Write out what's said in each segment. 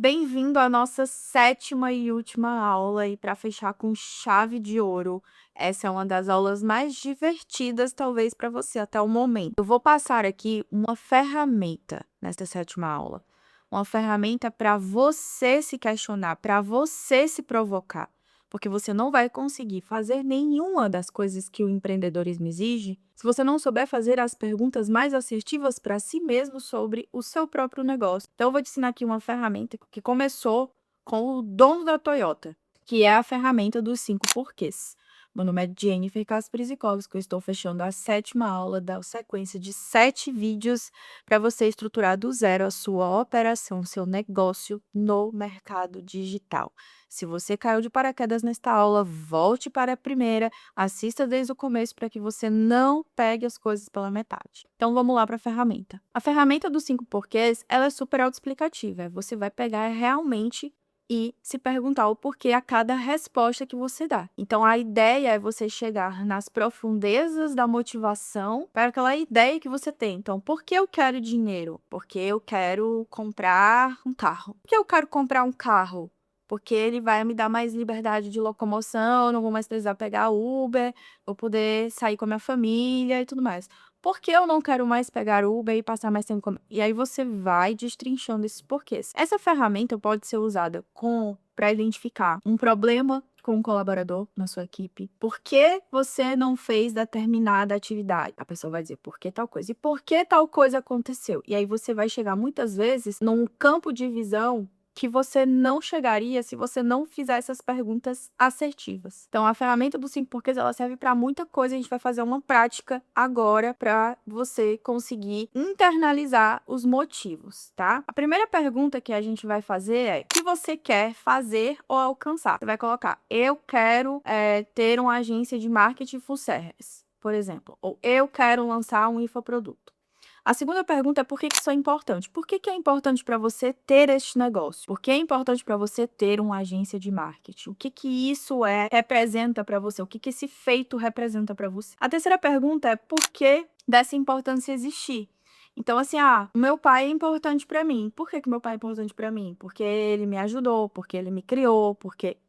Bem-vindo à nossa sétima e última aula e para fechar com chave de ouro. Essa é uma das aulas mais divertidas, talvez, para você até o momento. Eu vou passar aqui uma ferramenta nesta sétima aula. Uma ferramenta para você se questionar, para você se provocar. Porque você não vai conseguir fazer nenhuma das coisas que o empreendedorismo exige se você não souber fazer as perguntas mais assertivas para si mesmo sobre o seu próprio negócio. Então, eu vou te ensinar aqui uma ferramenta que começou com o dono da Toyota, que é a ferramenta dos 5 porquês. Meu nome é Jennifer Kasperzikowski, eu estou fechando a sétima aula da sequência de 7 vídeos para você estruturar do zero a sua operação, seu negócio no mercado digital. Se você caiu de paraquedas nesta aula, volte para a primeira, assista desde o começo para que você não pegue as coisas pela metade. Então vamos lá para a ferramenta. A ferramenta dos 5 porquês, ela é super autoexplicativa. Você vai pegar realmente e se perguntar o porquê a cada resposta que você dá. Então a ideia é você chegar nas profundezas da motivação para aquela ideia que você tem. Então, por que eu quero dinheiro? Porque eu quero comprar um carro. Por que eu quero comprar um carro? Porque ele vai me dar mais liberdade de locomoção, eu não vou mais precisar pegar Uber, vou poder sair com a minha família e tudo mais. Por que eu não quero mais pegar Uber e passar mais tempo com... E aí você vai destrinchando esses porquês. Essa ferramenta pode ser usada para identificar um problema com um colaborador na sua equipe. Por que você não fez determinada atividade? A pessoa vai dizer por que tal coisa. E por que tal coisa aconteceu? E aí você vai chegar muitas vezes num campo de visão que você não chegaria se você não fizer essas perguntas assertivas. Então, a ferramenta do 5 porquês, ela serve para muita coisa. A gente vai fazer uma prática agora para você conseguir internalizar os motivos, tá? A primeira pergunta que a gente vai fazer é: o que você quer fazer ou alcançar? Você vai colocar: eu quero ter uma agência de marketing full service, por exemplo, ou eu quero lançar um infoproduto. A segunda pergunta é: por que isso é importante? Por que é importante para você ter este negócio? Por que é importante para você ter uma agência de marketing? O que isso representa para você? O que esse feito representa para você? A terceira pergunta é: por que dessa importância existir? Então, assim, o meu pai é importante para mim. Por que meu pai é importante para mim? Porque ele me ajudou, porque ele me criou,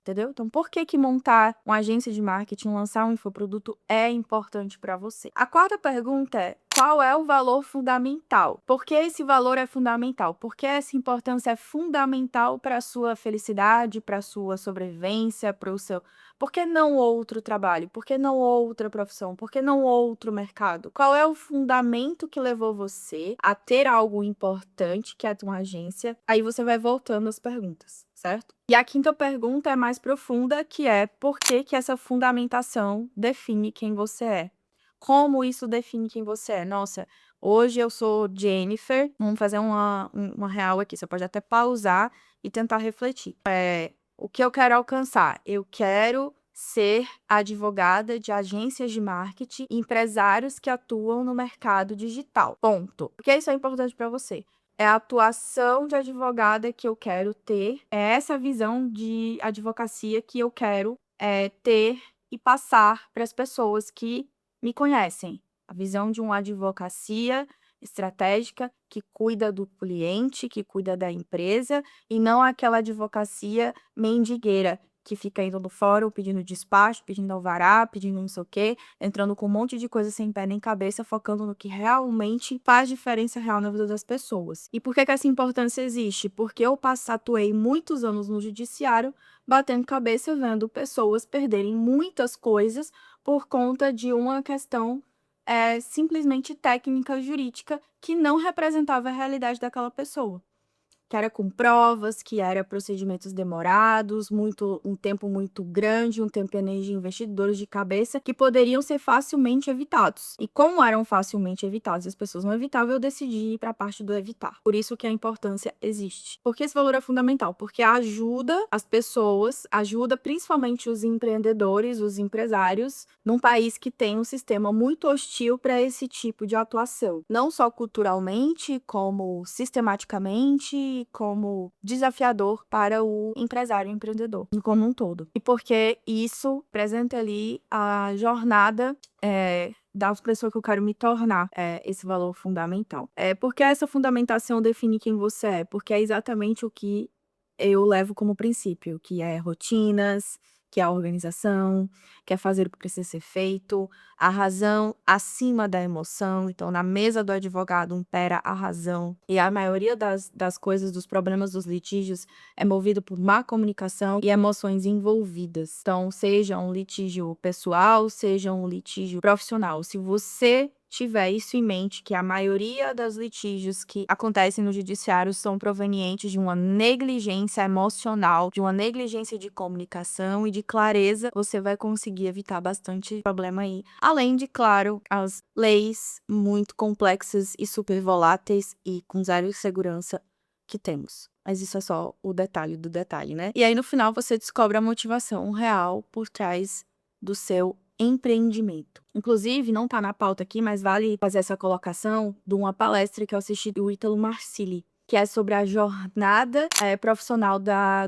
entendeu? Então, por que montar uma agência de marketing, lançar um infoproduto é importante para você? A quarta pergunta é: qual é o valor fundamental? Por que esse valor é fundamental? Por que essa importância é fundamental para a sua felicidade, para a sua sobrevivência, para o seu... Por que não outro trabalho? Por que não outra profissão? Por que não outro mercado? Qual é o fundamento que levou você a ter algo importante, que é uma agência? Aí você vai voltando às perguntas, certo? E a quinta pergunta é mais profunda, que é: por que essa fundamentação define quem você é? Como isso define quem você é? Nossa, hoje eu sou Jennifer. Vamos fazer uma real aqui. Você pode até pausar e tentar refletir. O que eu quero alcançar? Eu quero ser advogada de agências de marketing e empresários que atuam no mercado digital. Ponto. Por que isso é importante para você? É a atuação de advogada que eu quero ter, é essa visão de advocacia que eu quero ter e passar para as pessoas que me conhecem. A visão de uma advocacia estratégica que cuida do cliente, que cuida da empresa, e não aquela advocacia mendigueira que fica indo no fórum pedindo despacho, pedindo alvará, pedindo não sei o quê, entrando com um monte de coisa sem pé nem cabeça, focando no que realmente faz diferença real na vida das pessoas. E por que essa importância existe? Porque eu atuei muitos anos no judiciário, batendo cabeça, vendo pessoas perderem muitas coisas por conta de uma questão simplesmente técnica jurídica que não representava a realidade daquela pessoa. Que era com provas, que era procedimentos demorados, um tempo muito grande, um tempo e energia investidores de cabeça, que poderiam ser facilmente evitados. E como eram facilmente evitados e as pessoas não evitavam, eu decidi ir para a parte do evitar. Por isso que a importância existe. Porque esse valor é fundamental? Porque ajuda as pessoas, ajuda principalmente os empreendedores, os empresários, num país que tem um sistema muito hostil para esse tipo de atuação. Não só culturalmente, como sistematicamente, como desafiador para o empresário e empreendedor como um todo. E porque isso apresenta ali a jornada das pessoas que eu quero me tornar, esse valor fundamental. Porque essa fundamentação define quem você é, porque é exatamente o que eu levo como princípio, que é rotinas, que é a organização, que é fazer o que precisa ser feito, a razão acima da emoção. Então, na mesa do advogado impera a razão. E a maioria das coisas, dos problemas, dos litígios, é movido por má comunicação e emoções envolvidas. Então, seja um litígio pessoal, seja um litígio profissional. Se você tiver isso em mente, que a maioria dos litígios que acontecem no judiciário são provenientes de uma negligência emocional, de uma negligência de comunicação e de clareza, você vai conseguir evitar bastante problema aí. Além de, claro, as leis muito complexas e super voláteis e com zero segurança que temos. Mas isso é só o detalhe do detalhe, né? E aí, no final, você descobre a motivação real por trás do seu empreendimento. Inclusive, não tá na pauta aqui, mas vale fazer essa colocação de uma palestra que eu assisti do Ítalo Marcilli, que é sobre a jornada profissional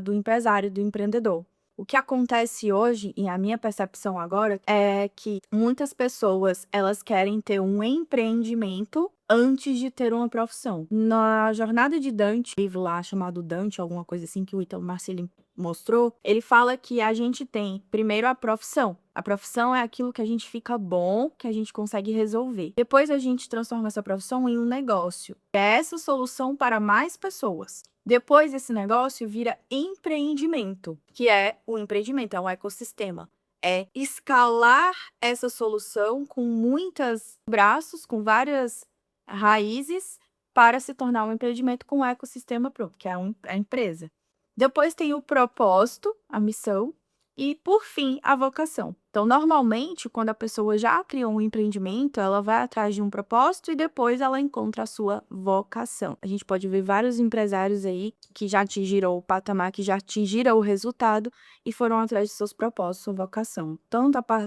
do empresário, do empreendedor. O que acontece hoje, e a minha percepção agora, é que muitas pessoas, elas querem ter um empreendimento antes de ter uma profissão. Na jornada de Dante, livro lá chamado Dante, alguma coisa assim que o Ítalo Marcilli mostrou, ele fala que a gente tem primeiro a profissão. A profissão é aquilo que a gente fica bom, que a gente consegue resolver. Depois a gente transforma essa profissão em um negócio. É essa solução para mais pessoas. Depois esse negócio vira empreendimento, que é o empreendimento, é um ecossistema. É escalar essa solução com muitos braços, com várias raízes, para se tornar um empreendimento com um ecossistema pronto, que é a empresa. Depois tem o propósito, a missão, e, por fim, a vocação. Então, normalmente, quando a pessoa já criou um empreendimento, ela vai atrás de um propósito e depois ela encontra a sua vocação. A gente pode ver vários empresários aí que já atingiram o patamar, que já atingiram o resultado e foram atrás de seus propósitos, sua vocação.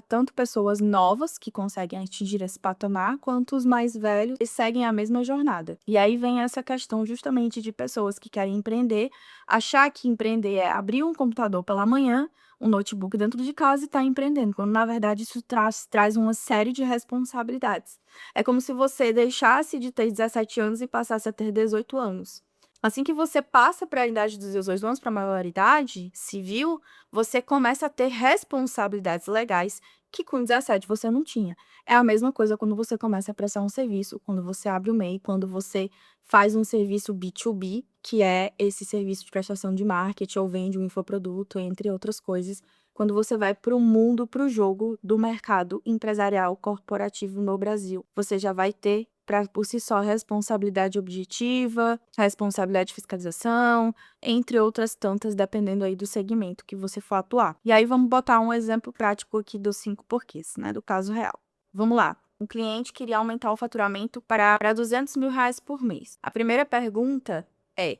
Tanto pessoas novas que conseguem atingir esse patamar, quanto os mais velhos que seguem a mesma jornada. E aí vem essa questão justamente de pessoas que querem empreender, achar que empreender é abrir um computador pela manhã, um notebook dentro de casa e estar empreendendo, quando na verdade isso traz uma série de responsabilidades. É como se você deixasse de ter 17 anos e passasse a ter 18 anos. Assim que você passa para a idade dos 18 anos, para a maioridade civil, você começa a ter responsabilidades legais que com 17 você não tinha. É a mesma coisa quando você começa a prestar um serviço, quando você abre o MEI, quando você faz um serviço B2B, que é esse serviço de prestação de marketing ou vende um infoproduto, entre outras coisas, quando você vai para o mundo, para o jogo do mercado empresarial corporativo no Brasil. Você já vai ter, por si só, responsabilidade objetiva, responsabilidade de fiscalização, entre outras tantas, dependendo aí do segmento que você for atuar. E aí vamos botar um exemplo prático aqui dos 5 porquês, né, do caso real. Vamos lá. Um cliente queria aumentar o faturamento para R$ 200 mil por mês. A primeira pergunta é: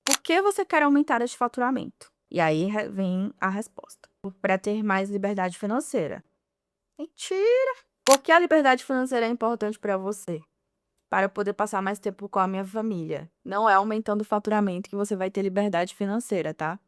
por que você quer aumentar este faturamento? E aí vem a resposta: para ter mais liberdade financeira. Mentira! Por que a liberdade financeira é importante para você? Para poder passar mais tempo com a minha família. Não é aumentando o faturamento que você vai ter liberdade financeira, tá?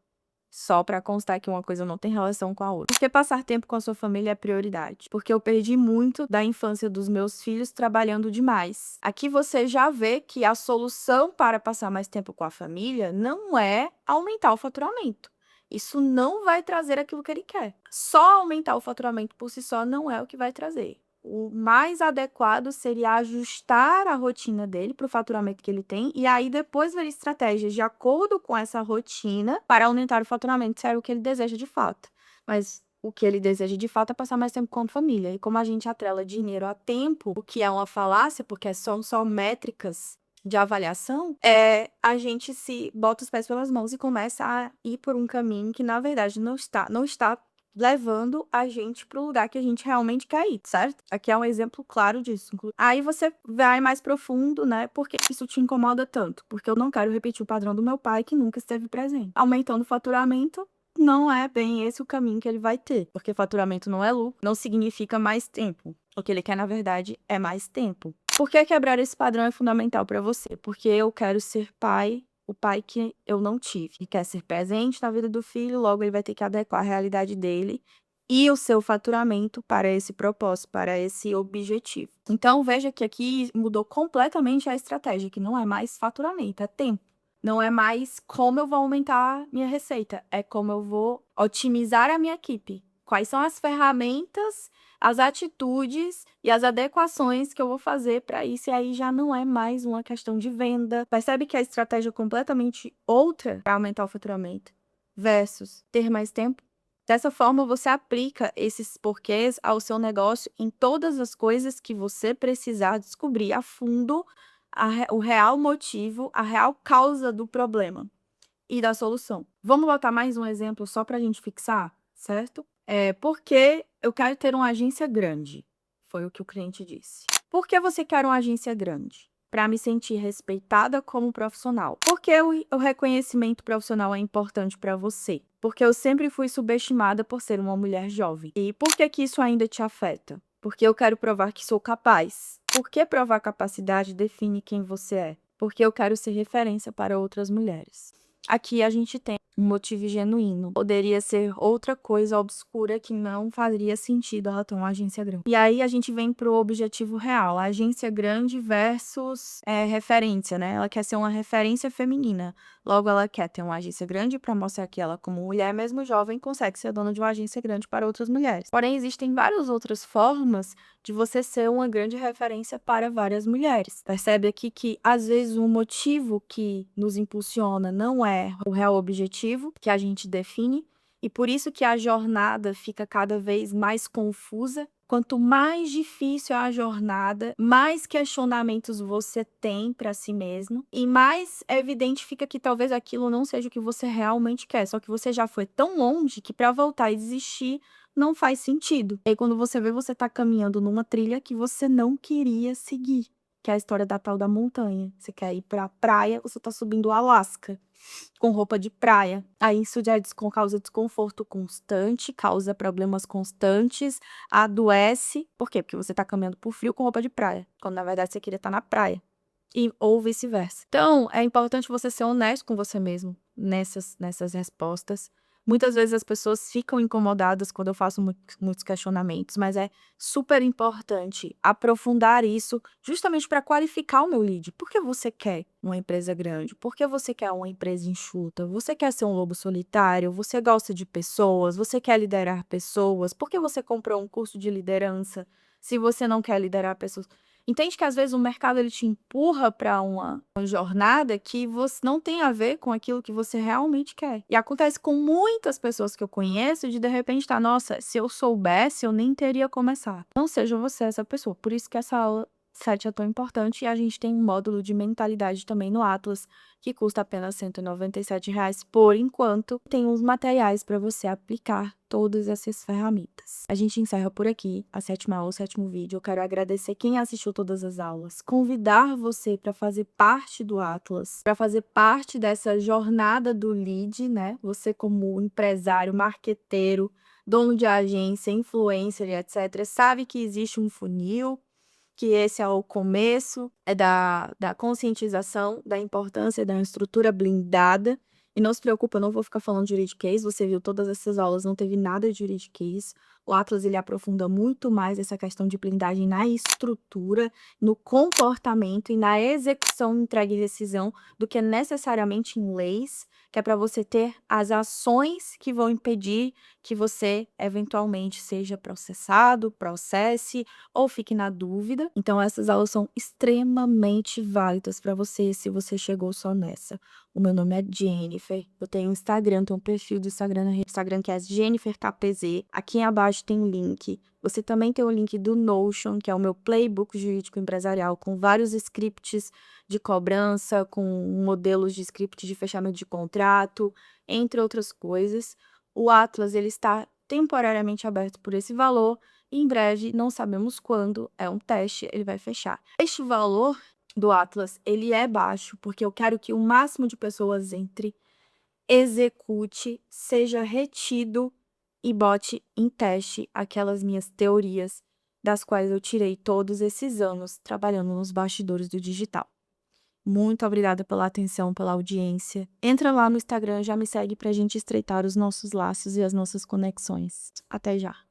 Só para constar que uma coisa não tem relação com a outra. Porque passar tempo com a sua família é prioridade. Porque eu perdi muito da infância dos meus filhos trabalhando demais. Aqui você já vê que a solução para passar mais tempo com a família não é aumentar o faturamento. Isso não vai trazer aquilo que ele quer. Só aumentar o faturamento por si só não é o que vai trazer. O mais adequado seria ajustar a rotina dele para o faturamento que ele tem e aí depois ver estratégias de acordo com essa rotina para aumentar o faturamento, se é o que ele deseja de fato. Mas o que ele deseja de fato é passar mais tempo com a família. E como a gente atrela dinheiro a tempo, o que é uma falácia, porque são só métricas de avaliação, a gente se bota os pés pelas mãos e começa a ir por um caminho que, na verdade, não está levando a gente para o lugar que a gente realmente quer ir, certo? Aqui é um exemplo claro disso. Aí você vai mais profundo, né? Por que isso te incomoda tanto? Porque eu não quero repetir o padrão do meu pai que nunca esteve presente. Aumentando o faturamento, não é bem esse o caminho que ele vai ter, porque faturamento não é lucro, não significa mais tempo. O que ele quer, na verdade, é mais tempo. Por que quebrar esse padrão é fundamental para você? Porque eu quero ser pai, o pai que eu não tive. Ele quer ser presente na vida do filho, logo ele vai ter que adequar a realidade dele e o seu faturamento para esse propósito, para esse objetivo. Então, veja que aqui mudou completamente a estratégia, que não é mais faturamento, é tempo. Não é mais como eu vou aumentar minha receita, é como eu vou otimizar a minha equipe. Quais são as ferramentas, as atitudes e as adequações que eu vou fazer para isso, e aí já não é mais uma questão de venda. Percebe que a estratégia é completamente outra para aumentar o faturamento versus ter mais tempo? Dessa forma, você aplica esses porquês ao seu negócio em todas as coisas que você precisar descobrir a fundo o real motivo, a real causa do problema e da solução. Vamos botar mais um exemplo só para a gente fixar, certo? Porque eu quero ter uma agência grande, foi o que o cliente disse. Por que você quer uma agência grande? Para me sentir respeitada como profissional. Por que o reconhecimento profissional é importante para você? Porque eu sempre fui subestimada por ser uma mulher jovem. E por que que isso ainda te afeta? Porque eu quero provar que sou capaz. Por que provar capacidade define quem você é? Porque eu quero ser referência para outras mulheres. Aqui a gente tem um motivo genuíno. Poderia ser outra coisa obscura que não faria sentido ela ter uma agência grande. E aí a gente vem pro objetivo real, a agência grande versus referência, né? Ela quer ser uma referência feminina. Logo, ela quer ter uma agência grande para mostrar que ela, como mulher, mesmo jovem, consegue ser dona de uma agência grande para outras mulheres. Porém, existem várias outras formas de você ser uma grande referência para várias mulheres. Percebe aqui que, às vezes, o motivo que nos impulsiona não é o real objetivo que a gente define, e por isso que a jornada fica cada vez mais confusa. Quanto mais difícil é a jornada, mais questionamentos você tem para si mesmo e mais evidente fica que talvez aquilo não seja o que você realmente quer, só que você já foi tão longe que para voltar e desistir não faz sentido. E aí quando você vê, você tá caminhando numa trilha que você não queria seguir, que é a história da tal da montanha. Você quer ir pra praia, você tá subindo o Alasca com roupa de praia. Aí isso já causa desconforto constante, causa problemas constantes, adoece. Por quê? Porque você tá caminhando por frio com roupa de praia, quando na verdade você queria estar na praia. Ou vice-versa. Então, é importante você ser honesto com você mesmo nessas respostas. Muitas vezes as pessoas ficam incomodadas quando eu faço muitos questionamentos, mas é super importante aprofundar isso justamente para qualificar o meu lead. Por que você quer uma empresa grande? Por que você quer uma empresa enxuta? Você quer ser um lobo solitário? Você gosta de pessoas? Você quer liderar pessoas? Por que você comprou um curso de liderança se você não quer liderar pessoas? Entende que às vezes o mercado ele te empurra para uma jornada que você não tem a ver com aquilo que você realmente quer. E acontece com muitas pessoas que eu conheço de repente tá, nossa, se eu soubesse, eu nem teria começado. Não seja você essa pessoa. Por isso que essa aula 7 é tão importante e a gente tem um módulo de mentalidade também no Atlas, que custa apenas R$ 197 por enquanto. Tem uns materiais para você aplicar todas essas ferramentas. A gente encerra por aqui a 7ª aula, o 7º vídeo. Eu quero agradecer quem assistiu todas as aulas, convidar você para fazer parte do Atlas, para fazer parte dessa jornada do lead, né? Você como empresário, marqueteiro, dono de agência, influencer, etc., sabe que existe um funil, que esse é o começo da conscientização da importância da estrutura blindada. E não se preocupe, eu não vou ficar falando de juridiquês, você viu todas essas aulas, não teve nada de juridiquês. O Atlas, ele aprofunda muito mais essa questão de blindagem na estrutura, no comportamento e na execução, entrega e rescisão, do que necessariamente em leis, que é para você ter as ações que vão impedir que você, eventualmente, seja processado, processe ou fique na dúvida. Então, essas aulas são extremamente válidas para você, se você chegou só nessa. O meu nome é Jennifer, eu tenho um Instagram, tenho um perfil do Instagram que é JenniferKPZ. Aqui abaixo tem um link. Você também tem o link do Notion, que é o meu playbook jurídico empresarial, com vários scripts de cobrança, com modelos de script de fechamento de contrato, entre outras coisas. O Atlas, ele está temporariamente aberto por esse valor, e em breve, não sabemos quando, é um teste, ele vai fechar. Este valor do Atlas, ele é baixo, porque eu quero que o máximo de pessoas entre, execute, seja retido e bote em teste aquelas minhas teorias, das quais eu tirei todos esses anos trabalhando nos bastidores do digital. Muito obrigada pela atenção, pela audiência. Entra lá no Instagram, já me segue pra gente estreitar os nossos laços e as nossas conexões. Até já!